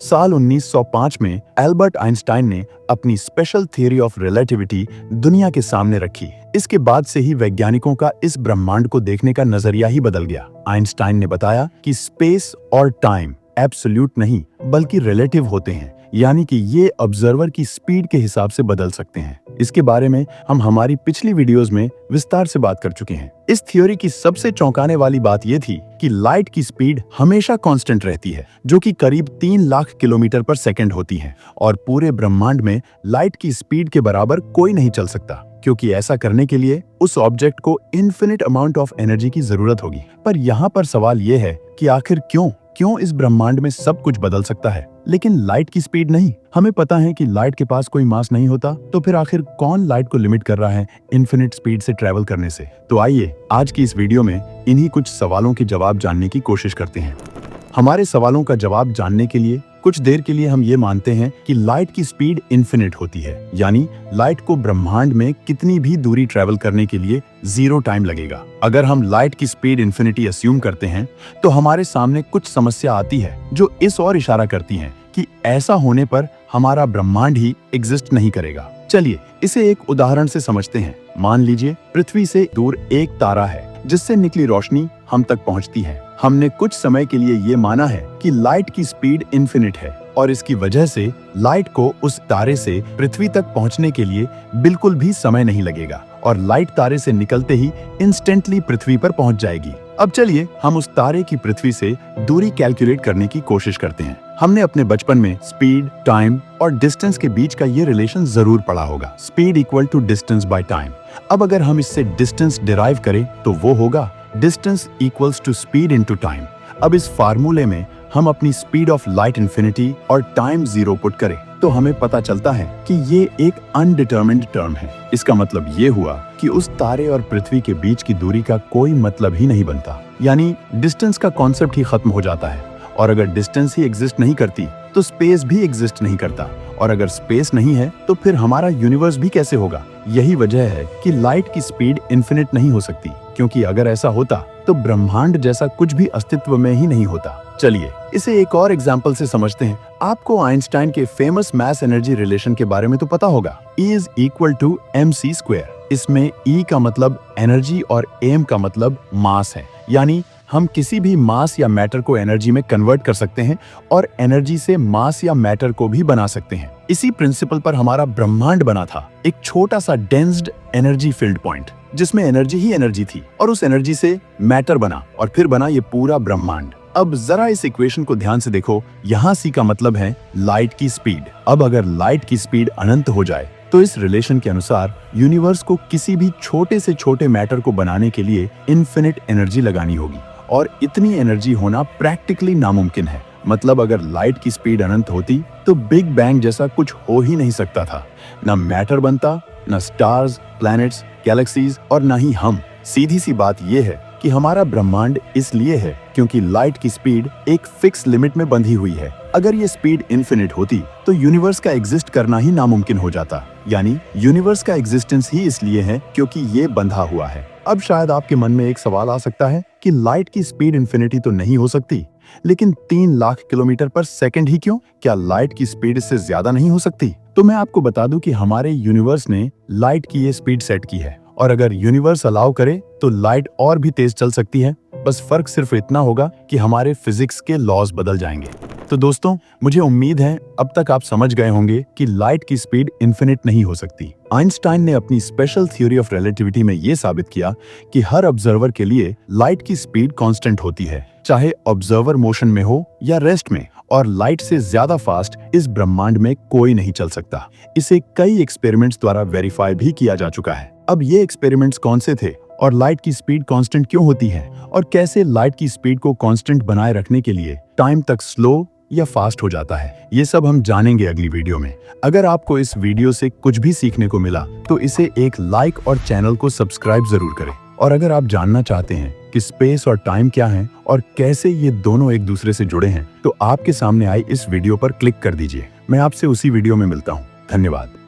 साल 1905 में Albert Einstein ने अपनी स्पेशल थ्योरी ऑफ रिलेटिविटी दुनिया के सामने रखी। इसके बाद से ही वैज्ञानिकों का इस ब्रह्मांड को देखने का नजरिया ही बदल गया। आइंस्टाइन ने बताया कि स्पेस और टाइम एब्सोल्यूट नहीं बल्कि रिलेटिव होते हैं, यानी कि ये ऑब्जर्वर की स्पीड के हिसाब से बदल सकते हैं। इसके बारे में हम हमारी पिछली वीडियोस में विस्तार से बात कर चुके हैं। इस थ्योरी की सबसे चौंकाने वाली बात यह थी कि लाइट की स्पीड हमेशा कांस्टेंट रहती है, जो कि करीब 3 लाख किलोमीटर पर सेकंड होती है, और पूरे ब्रह्मांड में लाइट की स्पीड के बराबर कोई नहीं चल सकता, क्योंकि ऐसा करने के लिए उस ऑब्जेक्ट को इनफिनिट अमाउंट ऑफ एनर्जी की जरूरत होगी। पर यहाँ पर सवाल ये है कि आखिर क्यों इस ब्रह्मांड में सब कुछ बदल सकता है लेकिन लाइट की स्पीड नहीं? हमें पता है कि लाइट के पास कोई मास नहीं होता, तो फिर आखिर कौन लाइट को लिमिट कर रहा है इनफिनिट स्पीड से ट्रेवल करने से? तो आइए आज की इस वीडियो में इन्हीं कुछ सवालों के जवाब जानने की कोशिश करते हैं। हमारे सवालों का जवाब जानने के लिए कुछ देर के लिए हम ये मानते हैं कि लाइट की स्पीड इनफिनिट होती है, यानी लाइट को ब्रह्मांड में कितनी भी दूरी ट्रेवल करने के लिए 0 टाइम लगेगा। अगर हम लाइट की स्पीड इन्फिनिटी अस्यूम करते हैं तो हमारे सामने कुछ समस्या आती है जो इस ओर इशारा करती हैं कि ऐसा होने पर हमारा ब्रह्मांड ही एग्जिस्ट नहीं करेगा। चलिए इसे एक उदाहरण से समझते हैं। मान लीजिए पृथ्वी से दूर एक तारा है जिससे निकली रोशनी हम तक पहुंचती है। हमने कुछ समय के लिए ये माना है कि लाइट की स्पीड इनफिनिट है और इसकी वजह से लाइट को उस तारे से पृथ्वी तक पहुंचने के लिए बिल्कुल भी समय नहीं लगेगा और लाइट तारे से निकलते ही इंस्टेंटली पृथ्वी पर पहुंच जाएगी। अब चलिए हम उस तारे की पृथ्वी से दूरी कैलकुलेट करने की कोशिश करते हैं। हमने अपने बचपन में स्पीड, टाइम और डिस्टेंस के बीच का ये रिलेशन जरूर पढ़ा होगा, speed equal to distance by time. अब अगर हम इससे डिस्टेंस डिराइव करें तो वो होगा distance equals to speed into time. अब इस फार्मूले में हम अपनी स्पीड ऑफ लाइट इन्फिनिटी और टाइम 0 पुट करें तो हमें पता चलता है कि ये एक अनडिटरमिन्ड टर्म है। इसका मतलब ये हुआ कि उस तारे और पृथ्वी के बीच की दूरी का कोई मतलब ही नहीं बनता, यानी डिस्टेंस का कॉन्सेप्ट ही खत्म हो जाता है। और अगर डिस्टेंस ही एग्जिस्ट नहीं करती तो स्पेस भी एग्जिस्ट नहीं करता, और अगर स्पेस नहीं है तो फिर हमारा यूनिवर्स भी कैसे होगा? यही वजह है कि लाइट की स्पीड इनफिनिट नहीं हो सकती, क्योंकि अगर ऐसा होता तो ब्रह्मांड जैसा कुछ भी अस्तित्व में ही नहीं होता। चलिए इसे एक और एग्जाम्पल से समझते हैं। आपको आइंस्टाइन के फेमस मास एनर्जी रिलेशन के बारे में तो पता होगा, E is equal to mc²। इसमें E का मतलब एनर्जी और m का मतलब मास है, यानी हम किसी भी मास या मैटर को एनर्जी में कन्वर्ट कर सकते हैं और एनर्जी से मास या मैटर को भी बना सकते हैं। इसी प्रिंसिपल पर हमारा ब्रह्मांड बना था, एक छोटा सा डेंस्ड एनर्जी फील्ड पॉइंट जिसमें एनर्जी ही एनर्जी थी, और उस एनर्जी से मैटर बना और फिर बना ये पूरा ब्रह्मांड। अब जरा इस इक्वेशन को ध्यान से देखो। यहाँ C का मतलब है लाइट की स्पीड। अब अगर लाइट की स्पीड अनंत हो जाए तो इस रिलेशन के अनुसार यूनिवर्स को किसी भी छोटे से छोटे मैटर को बनाने के लिए इनफिनिट एनर्जी लगानी होगी, और इतनी एनर्जी होना प्रैक्टिकली नामुमकिन है। मतलब अगर लाइट की स्पीड अनंत होती तो बिग बैंग जैसा कुछ हो ही नहीं सकता था। ना मैटर बनता, ना स्टार्स, प्लैनेट्स, गैलेक्सीज और ना ही हम। सीधी सी बात यह है कि हमारा ब्रह्मांड इसलिए है क्योंकि लाइट की स्पीड एक फिक्स लिमिट में बंधी हुई है। अगर ये स्पीड इनफिनिट होती तो यूनिवर्स का एग्जिस्ट करना ही नामुमकिन हो जाता, यानी यूनिवर्स का एग्जिस्टेंस ही इसलिए है क्योंकि ये बंधा हुआ है। अब शायद आपके मन में एक सवाल आ सकता है कि लाइट की स्पीड इन्फिनिटी तो नहीं हो सकती, लेकिन 3 लाख किलोमीटर पर सेकंड ही क्यों? क्या लाइट की स्पीड इससे ज्यादा नहीं हो सकती? तो मैं आपको बता दूं कि हमारे यूनिवर्स ने लाइट की ये स्पीड सेट की है, और अगर यूनिवर्स अलाउ करे तो लाइट और भी तेज चल सकती है। बस फर्क सिर्फ इतना होगा कि हमारे फिजिक्स के लॉज बदल जाएंगे। तो दोस्तों, मुझे उम्मीद है अब तक आप समझ गए होंगे कि लाइट की स्पीड इनफिनिट नहीं हो सकती। आइंस्टाइन ने अपनी स्पेशल थ्योरी ऑफ रिलेटिविटी में ये साबित किया कि हर ऑब्जर्वर के लिए लाइट की स्पीड कांस्टेंट होती है, चाहे ऑब्जर्वर मोशन में हो या रेस्ट में, और लाइट से ज्यादा फास्ट इस ब्रह्मांड में कोई नहीं चल सकता। इसे कई एक्सपेरिमेंट्स द्वारा वेरीफाई भी किया जा चुका है। अब ये एक्सपेरिमेंट्स कौन से थे और लाइट की स्पीड कांस्टेंट क्यों होती है, और कैसे लाइट की स्पीड को कांस्टेंट बनाए रखने के लिए टाइम तक स्लो या फास्ट हो जाता है, ये सब हम जानेंगे अगली वीडियो में। अगर आपको इस वीडियो से कुछ भी सीखने को मिला तो इसे एक लाइक और चैनल को सब्सक्राइब जरूर करें। और अगर आप जानना चाहते हैं कि स्पेस और टाइम क्या है और कैसे ये दोनों एक दूसरे से जुड़े हैं, तो आपके सामने आई इस वीडियो पर क्लिक कर दीजिए। मैं आपसे उसी वीडियो में मिलता हूँ। धन्यवाद।